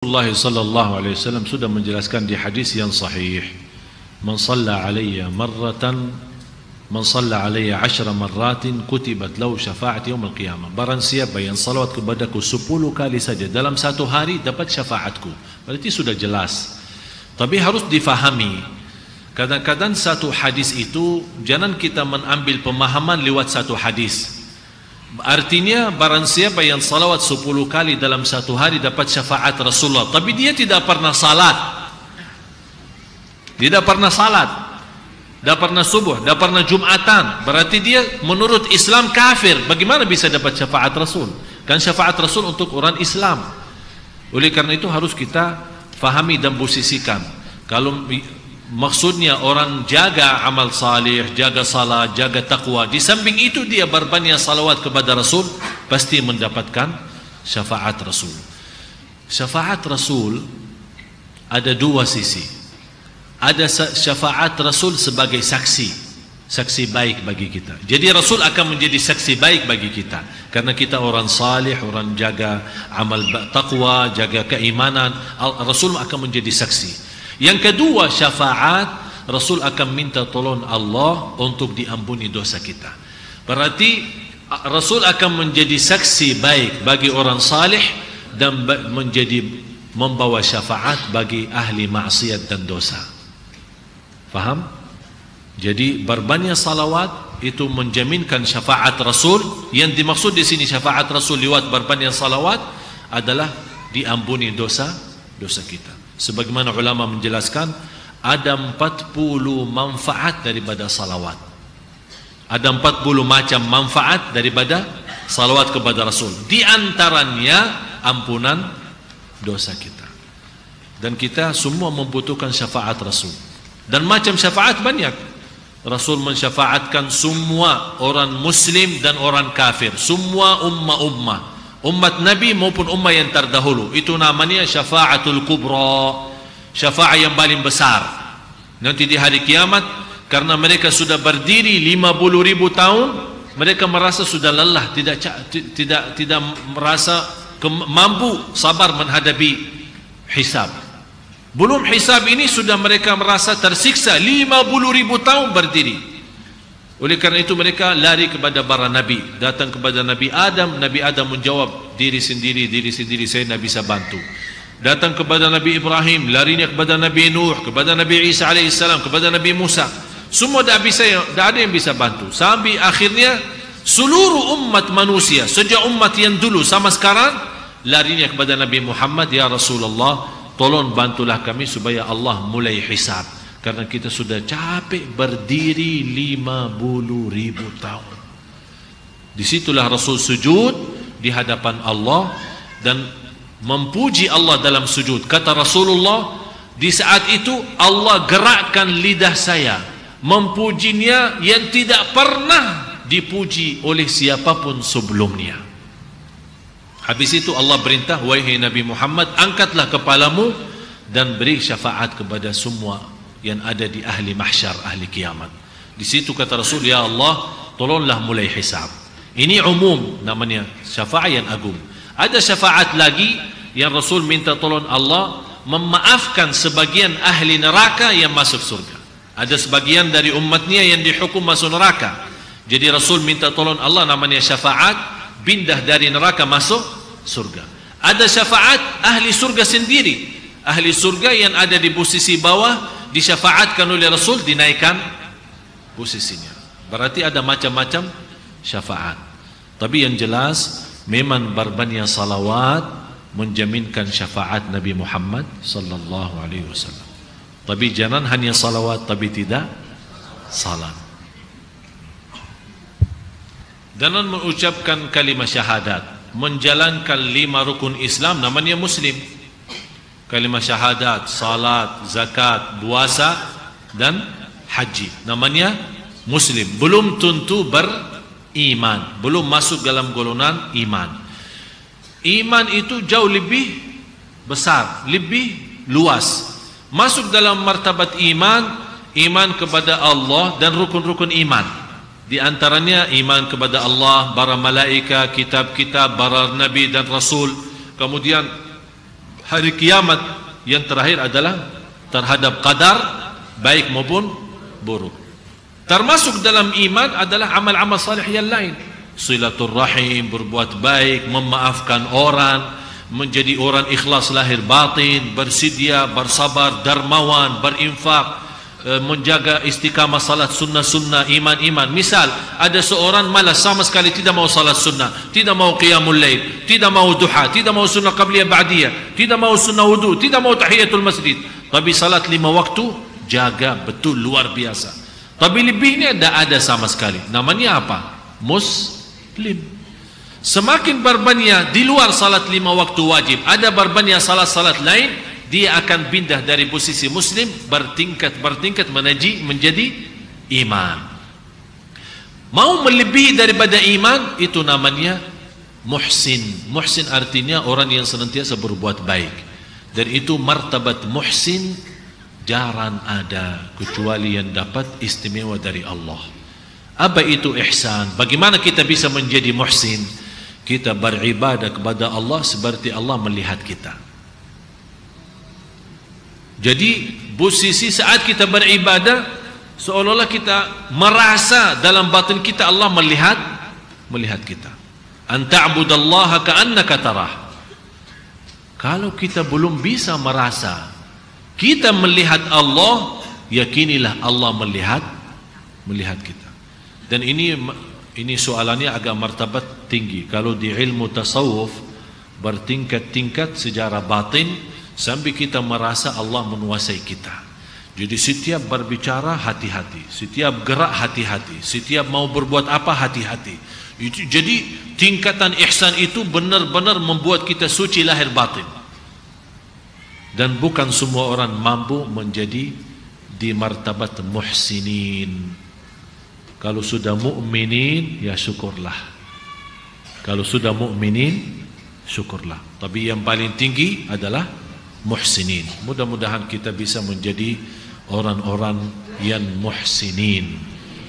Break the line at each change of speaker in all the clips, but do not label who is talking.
Rasulullah sallallahu alaihi wasallam sudah menjelaskan di hadis yang sahih, man shalla alayya marratan man shalla alayya 10 marratin kutibat lahu syafa'at yaumil qiyamah. Barang siapa yang salawat kepadaku 10 kali saja dalam satu hari dapat syafaatku. Berarti sudah jelas. Tapi harus difahami. Kadang-kadang satu hadis itu jangan kita mengambil pemahaman lewat satu hadis. Artinya barang siapa yang salawat 10 kali dalam satu hari dapat syafaat Rasulullah, tapi dia tidak pernah salat, tidak pernah subuh, tidak pernah jumatan, berarti dia menurut Islam kafir. Bagaimana bisa dapat syafaat Rasul? Kan syafaat Rasul untuk orang Islam. Oleh karena itu harus kita fahami dan posisikan. Kalau maksudnya orang jaga amal salih, jaga salat, jaga taqwa, di samping itu dia berbanyak salawat kepada Rasul, pasti mendapatkan syafaat Rasul. Syafaat Rasul ada dua sisi. Ada syafaat Rasul sebagai saksi baik bagi kita. Jadi Rasul akan menjadi saksi baik bagi kita karena kita orang salih, orang jaga amal taqwa, jaga keimanan. Rasul akan menjadi saksi. Yang kedua, syafaat Rasul akan minta tolong Allah untuk diampuni dosa kita. Berarti Rasul akan menjadi saksi baik bagi orang salih dan menjadi membawa syafaat bagi ahli maksiat dan dosa. Faham? Jadi berbanyak salawat itu menjaminkan syafaat Rasul. Yang dimaksud di sini syafaat Rasul lewat berbanyak salawat adalah diampuni dosa kita. Sebagaimana ulama menjelaskan, ada 40 manfaat daripada salawat. Ada 40 macam manfaat daripada salawat kepada Rasul. Di antaranya ampunan dosa kita. Dan kita semua membutuhkan syafaat Rasul. Dan macam syafaat banyak. Rasul mensyafaatkan semua orang muslim dan orang kafir, semua umat Nabi maupun umat yang terdahulu. Itu namanya syafaatul kubra, syafaat yang paling besar. Nanti di hari kiamat, karena mereka sudah berdiri 50.000 tahun, mereka merasa sudah lelah, tidak merasa mampu sabar menghadapi hisab. Belum hisab ini sudah mereka merasa tersiksa 50.000 tahun berdiri. Oleh karena itu mereka lari kepada para nabi, datang kepada Nabi Adam. Nabi Adam menjawab, diri sendiri saya tidak bisa bantu. Datang kepada Nabi Ibrahim, larinya kepada Nabi Nuh, kepada Nabi Isa alaihissalam, kepada Nabi Musa. Semua tidak ada yang bisa bantu. Sampai akhirnya seluruh umat manusia, sejak umat yang dulu sama sekarang, larinya kepada Nabi Muhammad, ya Rasulullah, tolong bantulah kami supaya Allah mulai hisab. Karena kita sudah capek berdiri 50.000 tahun. Disitulah Rasul sujud di hadapan Allah dan memuji Allah dalam sujud. Kata Rasulullah, di saat itu Allah gerakkan lidah saya memujinya yang tidak pernah dipuji oleh siapapun sebelumnya. Habis itu Allah perintah, wahai Nabi Muhammad, angkatlah kepalamu dan beri syafaat kepada semua yang ada di ahli mahsyar, ahli kiamat. Di situ kata Rasul, ya Allah, tolonglah mulai hisab. Ini umum, namanya syafaat yang agung. Ada syafaat lagi yang Rasul minta tolong Allah memaafkan sebagian ahli neraka yang masuk surga. Ada sebagian dari umatnya yang dihukum masuk neraka. Jadi Rasul minta tolong Allah, namanya syafaat pindah dari neraka masuk surga. Ada syafaat ahli surga sendiri. Ahli surga yang ada di posisi bawah disyafaatkan oleh Rasul, dinaikkan posisinya. Berarti ada macam-macam syafaat. Tapi yang jelas memang berbanyak salawat menjaminkan syafaat Nabi Muhammad sallallahu alaihi wasallam. Tapi jangan hanya salawat tapi tidak salam. Dan mengucapkan kalimat syahadat, menjalankan 5 rukun Islam, namanya muslim. Kalimat syahadat, salat, zakat, puasa dan haji, namanya muslim. Belum tentu beriman, belum masuk dalam golongan iman. Iman itu jauh lebih besar, lebih luas. Masuk dalam martabat iman kepada Allah dan rukun-rukun iman. Di antaranya iman kepada Allah, para malaikat, kitab-kitab, para nabi dan rasul. Kemudian hari kiamat yang terakhir adalah terhadap qadar baik maupun buruk. Termasuk dalam iman adalah amal-amal salih yang lain, silaturrahim, berbuat baik, memaafkan orang, menjadi orang ikhlas lahir batin, bersedia, bersabar, dermawan, berinfak, menjaga istiqamah salat sunnah-sunnah, iman-iman. Misal ada seorang malas sama sekali, tidak mau salat sunnah, tidak mau qiyamul lail, tidak mau duha, tidak mau sunnah qabliyah ba'diyah, tidak mau sunnah wudu, tidak mau tahiyatul masjid, tapi salat 5 waktu jaga betul, luar biasa. Tapi lebihnya tidak ada sama sekali. Namanya apa? Muslim. Semakin berbanyak di luar salat 5 waktu wajib, ada berbanyak salat-salat lain, dia akan pindah dari posisi muslim bertingkat menjadi iman. Mau melebihi daripada iman, itu namanya muhsin. Muhsin artinya orang yang senantiasa berbuat baik. Dan itu martabat muhsin jarang ada kecuali yang dapat istimewa dari Allah. Apa itu ihsan? Bagaimana kita bisa menjadi muhsin? Kita beribadah kepada Allah seperti Allah melihat kita. Jadi posisi saat kita beribadah seolah-olah kita merasa dalam batin kita Allah melihat kita. An ta'budallaha ka'annaka tarah. Kalau kita belum bisa merasa kita melihat Allah, yakinilah Allah melihat kita. Dan ini soalannya agak martabat tinggi. Kalau di ilmu tasawuf bertingkat-tingkat sejarah batin sampai kita merasa Allah menguasai kita. Jadi setiap berbicara hati-hati, setiap gerak hati-hati, setiap mau berbuat apa hati-hati. Jadi tingkatan ihsan itu benar-benar membuat kita suci lahir batin. Dan bukan semua orang mampu menjadi di martabat muhsinin. Kalau sudah mukminin, ya syukurlah. Kalau sudah mukminin, syukurlah. Tapi yang paling tinggi adalah muhsinin. Mudah-mudahan kita bisa menjadi orang-orang yang muhsinin.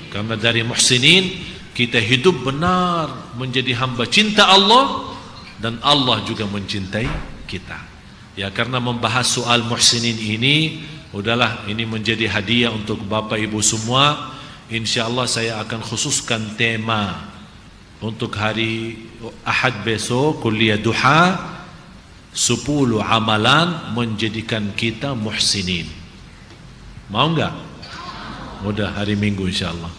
Karena dari muhsinin kita hidup benar menjadi hamba cinta Allah, dan Allah juga mencintai kita. Ya, karena membahas soal muhsinin ini, udahlah, ini menjadi hadiah untuk Bapak Ibu semua. InsyaAllah saya akan khususkan tema untuk hari Ahad besok, kuliah duha, 10 amalan menjadikan kita muhsinin. Mau enggak? Mudah, hari Minggu insyaAllah.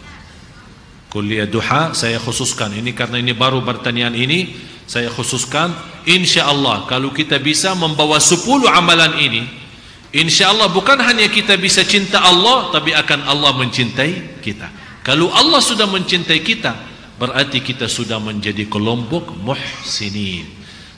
Kuliah duha saya khususkan ini, karena ini baru pertanyaan ini, saya khususkan. InsyaAllah kalau kita bisa membawa 10 amalan ini, InsyaAllah bukan hanya kita bisa cinta Allah, tapi akan Allah mencintai kita. Kalau Allah sudah mencintai kita, berarti kita sudah menjadi kelompok muhsinin.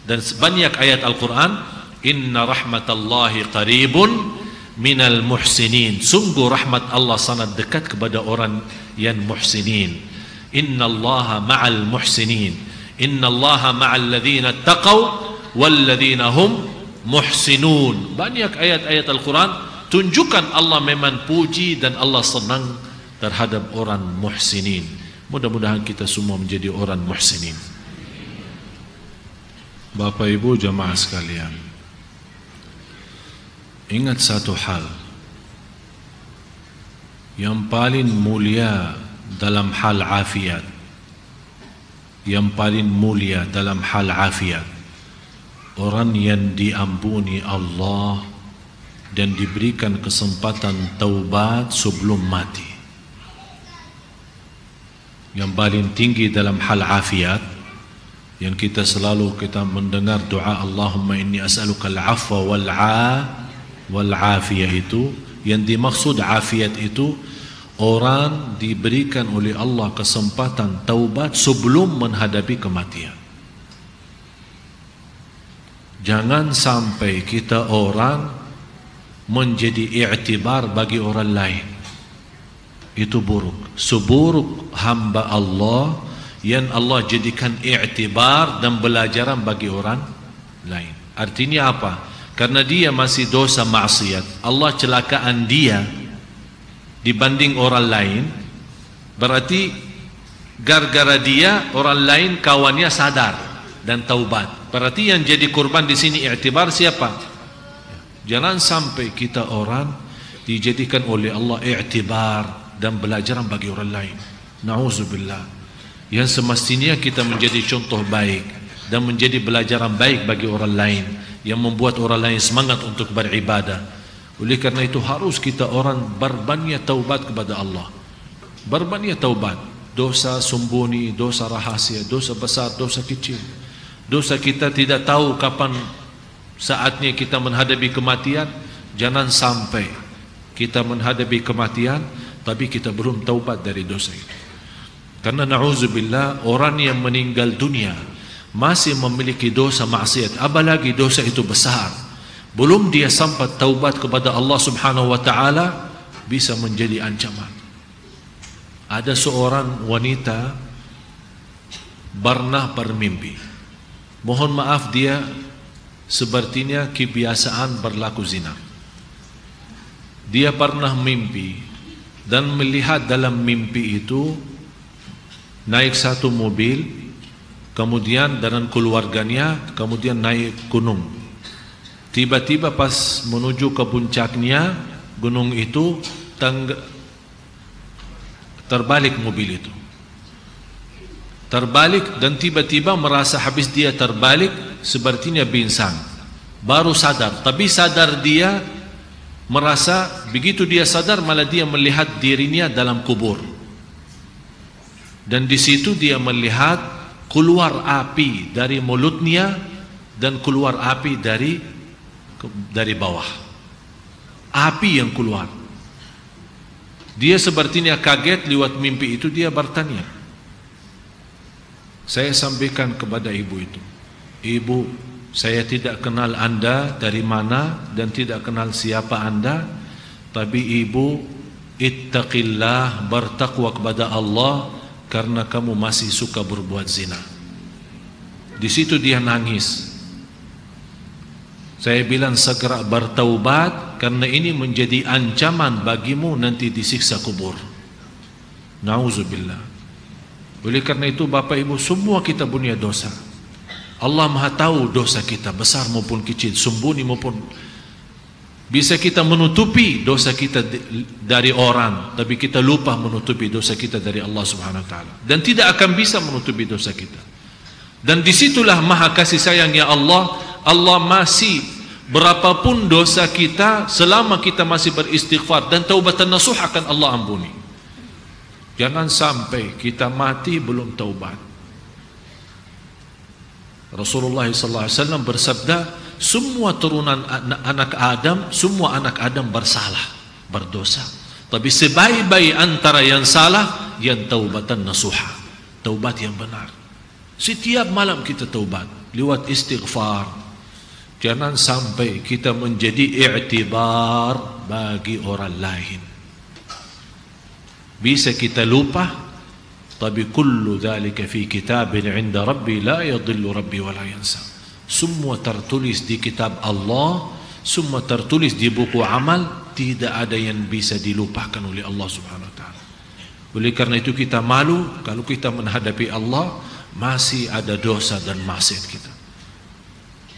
Dan banyak ayat Al-Quran, Inna rahmatallahi qaribun minal muhsinin. Sungguh rahmat Allah sangat dekat kepada orang yang muhsinin. Inna allaha ma'al muhsinin. Inna allaha ma'al ladhina taqaw wal ladhina hum muhsinun. Banyak ayat-ayat Al-Quran tunjukkan Allah memang puji dan Allah senang terhadap orang muhsinin. Mudah-mudahan kita semua menjadi orang muhsinin. Bapak Ibu jamaah sekalian, ingat satu hal, yang paling mulia dalam hal afiat, yang paling mulia dalam hal afiat, orang yang diampuni Allah dan diberikan kesempatan taubat sebelum mati. Yang paling tinggi dalam hal afiat, yang kita selalu mendengar doa Allahumma inni as'aluka al-afwa wal-afiyah, itu yang dimaksud afiat itu orang diberikan oleh Allah kesempatan taubat sebelum menghadapi kematian. Jangan sampai kita orang menjadi i'tibar bagi orang lain. Itu buruk. Seburuk hamba Allah yang Allah jadikan i'tibar dan belajaran bagi orang lain. Artinya apa? Karena dia masih dosa maksiat, Allah celakaan dia dibanding orang lain. Berarti gara-gara dia orang lain kawannya sadar dan taubat. Berarti yang jadi korban di sini i'tibar siapa? Jangan sampai kita orang dijadikan oleh Allah i'tibar dan pelajaran bagi orang lain. Na'udzubillah. Yang semestinya kita menjadi contoh baik dan menjadi pelajaran baik bagi orang lain, yang membuat orang lain semangat untuk beribadah. Oleh karena itu harus kita orang berbanyak taubat kepada Allah. Berbanyak taubat. Dosa sembunyi, dosa rahasia, dosa besar, dosa kecil. Dosa kita tidak tahu kapan saatnya kita menghadapi kematian. Jangan sampai kita menghadapi kematian tapi kita belum taubat dari dosa itu. Karena na'udzubillah, orang yang meninggal dunia masih memiliki dosa maksiat, apalagi dosa itu besar, belum dia sampai taubat kepada Allah Subhanahu wa taala, bisa menjadi ancaman. Ada seorang wanita pernah bermimpi. Mohon maaf, dia sepertinya kebiasaan berlaku zina. Dia pernah mimpi dan melihat dalam mimpi itu naik satu mobil, kemudian dengan keluarganya, kemudian naik gunung. Tiba-tiba pas menuju ke puncaknya gunung itu, terbalik mobil itu. Terbalik dan tiba-tiba merasa habis dia terbalik, sepertinya pingsan. Baru sadar, tapi sadar dia merasa, begitu dia sadar malah dia melihat dirinya dalam kubur. Dan di situ dia melihat keluar api dari mulutnya dan keluar api dari bawah. Api yang keluar. Dia sepertinya kaget lewat mimpi itu. Dia bertanya, saya sampaikan kepada ibu itu, ibu, saya tidak kenal anda dari mana dan tidak kenal siapa anda, tapi ibu ittaqillah, bertakwa kepada Allah, karena kamu masih suka berbuat zina. Di situ dia nangis. Saya bilang segera bertaubat, karena ini menjadi ancaman bagimu nanti disiksa kubur. Na'udzubillah. Oleh karena itu Bapak Ibu, semua kita punya dosa. Allah Maha tahu dosa kita, besar maupun kecil, sembunyi maupun. Bisa kita menutupi dosa kita dari orang, tapi kita lupa menutupi dosa kita dari Allah Subhanahu wa taala, dan tidak akan bisa menutupi dosa kita. Dan disitulah maha kasih sayangnya Allah. Allah masih, berapapun dosa kita, selama kita masih beristighfar dan taubatan nasuh, akan Allah ampuni. Jangan sampai kita mati belum taubat. Rasulullah SAW bersabda, semua turunan anak Adam, semua anak Adam bersalah, berdosa. Tapi sebaik-baik antara yang salah, yang taubatan nasuha, taubat yang benar. Setiap malam kita taubat lewat istighfar. Jangan sampai kita menjadi i'tibar bagi orang lain. Bisa kita lupa, tapi kullu dzalika fi kitabin 'inda rabbi la yadhillu rabbi wa la yansa. Semua tertulis di kitab Allah, semua tertulis di buku amal, tidak ada yang bisa dilupakan oleh Allah Subhanahu wa taala. Oleh karena itu kita malu kalau kita menghadapi Allah masih ada dosa dan maksiat kita.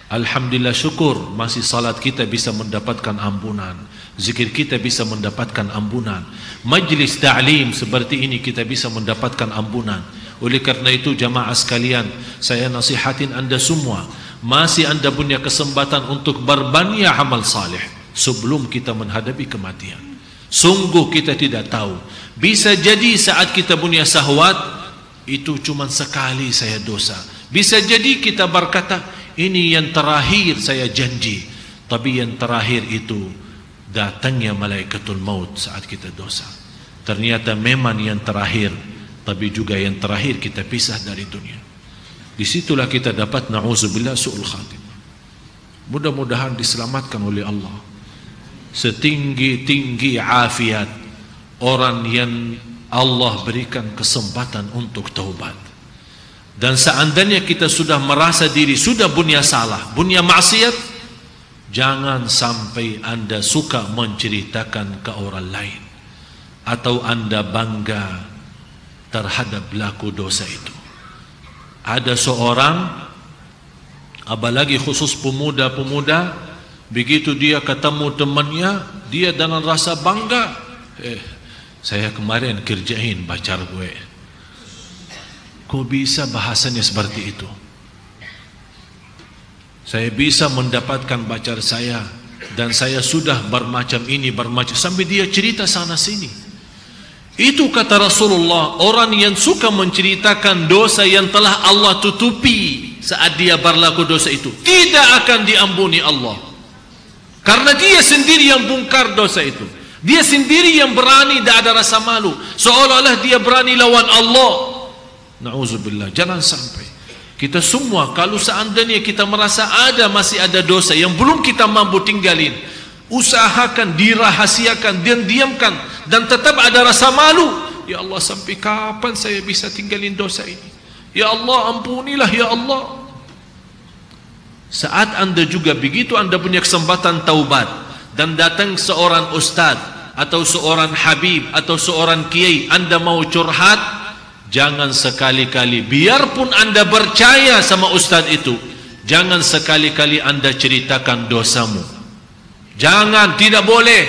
Alhamdulillah, syukur masih salat kita bisa mendapatkan ampunan, zikir kita bisa mendapatkan ampunan, majlis ta'lim seperti ini kita bisa mendapatkan ampunan. Oleh karena itu jamaah sekalian, saya nasihatin anda semua, masih anda punya kesempatan untuk berbanyak amal saleh sebelum kita menghadapi kematian. Sungguh kita tidak tahu, bisa jadi saat kita punya syahwat itu cuma sekali saya dosa, bisa jadi kita berkata ini yang terakhir saya janji, tapi yang terakhir itu datangnya malaikatul maut saat kita dosa. Ternyata memang yang terakhir, tapi juga yang terakhir kita pisah dari dunia. Disitulah kita dapat na'udzubillah su'ul khatimah. Mudah-mudahan diselamatkan oleh Allah. Setinggi-tinggi afiat orang yang Allah berikan kesempatan untuk taubat. Dan seandainya kita sudah merasa diri sudah punya salah, punya maksiat, jangan sampai anda suka menceritakan ke orang lain atau anda bangga terhadap pelaku dosa itu. Ada seorang, apalagi khusus pemuda-pemuda, Begitu dia ketemu temannya, dia dengan rasa bangga, saya kemarin kerjain pacar gue. Kok bisa bahasanya seperti itu? Saya bisa mendapatkan pacar saya, dan saya sudah bermacam ini, bermacam, sampai dia cerita sana sini. Itu kata Rasulullah, orang yang suka menceritakan dosa yang telah Allah tutupi saat dia berlaku dosa itu, tidak akan diampuni Allah. Karena dia sendiri yang bongkar dosa itu. Dia sendiri yang berani, tidak ada rasa malu, seolah-olah dia berani lawan Allah. Na'udzubillah. Jangan sampai kita semua, kalau seandainya kita merasa masih ada dosa yang belum kita mampu tinggalin, usahakan dirahasiakan dan diamkan, dan tetap ada rasa malu. Ya Allah, sampai kapan saya bisa tinggalin dosa ini? Ya Allah, ampunilah ya Allah. Saat anda juga begitu, anda punya kesempatan taubat dan datang seorang ustaz atau seorang habib atau seorang kiai, anda mau curhat, jangan sekali-kali, biarpun anda percaya sama ustaz itu, jangan sekali-kali anda ceritakan dosamu. Jangan, tidak boleh.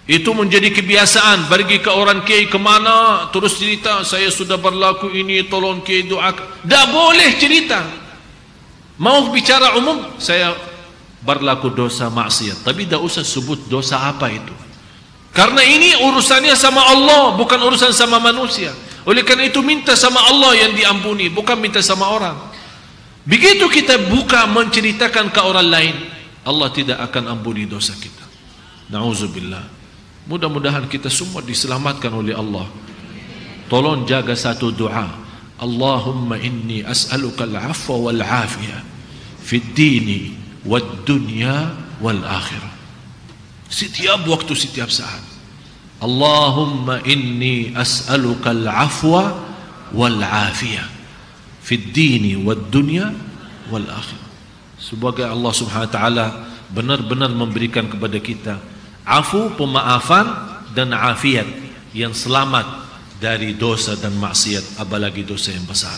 Itu menjadi kebiasaan. Pergi ke orang kiai kemana, terus cerita, saya sudah berlaku ini, tolong kiai doakan. Tak boleh cerita. Mau bicara umum, saya berlaku dosa maksiat, tapi tak usah sebut dosa apa itu. Karena ini urusannya sama Allah, bukan urusan sama manusia. Oleh karena itu minta sama Allah yang diampuni, bukan minta sama orang. Begitu kita buka menceritakan ke orang lain, Allah tidak akan ampuni dosa kita. Na'udzubillah. Mudah-mudahan kita semua diselamatkan oleh Allah. Tolong jaga satu doa. Allahumma inni as'aluka al-'afwa wal-'afiyah fid dini wad dunya wal akhirah. Setiap waktu, setiap saat. Allahumma inni as'aluka al-'afwa wal-'afiyah fid dini wad dunya wal akhirah. Semoga Allah Subhanahu wa taala benar-benar memberikan kepada kita afu, pemaafan, dan afiat, yang selamat dari dosa dan maksiat, apalagi dosa yang besar.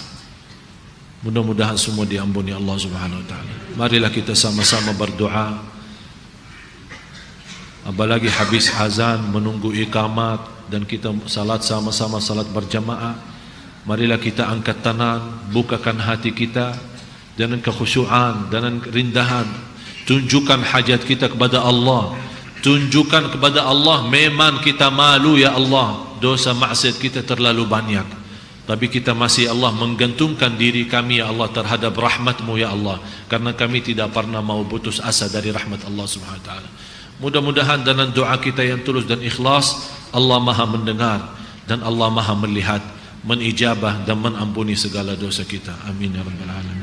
Mudah-mudahan semua diampuni Allah Subhanahu wa taala. Marilah kita sama-sama berdoa. Apalagi habis azan menunggu iqamat dan kita salat sama-sama, salat berjamaah. Marilah kita angkat tangan, bukakan hati kita dengan kekhusyuan, dengan kerindahan. Tunjukkan hajat kita kepada Allah. Tunjukkan kepada Allah, memang kita malu ya Allah, dosa maksiat kita terlalu banyak, tapi kita masih Allah menggantungkan diri kami ya Allah terhadap rahmat-Mu ya Allah, karena kami tidak pernah mau putus asa dari rahmat Allah Subhanahu wa taala. Mudah-mudahan dengan doa kita yang tulus dan ikhlas, Allah Maha mendengar dan Allah Maha melihat, menijabah dan mengampuni segala dosa kita. Amin ya rabbal alamin.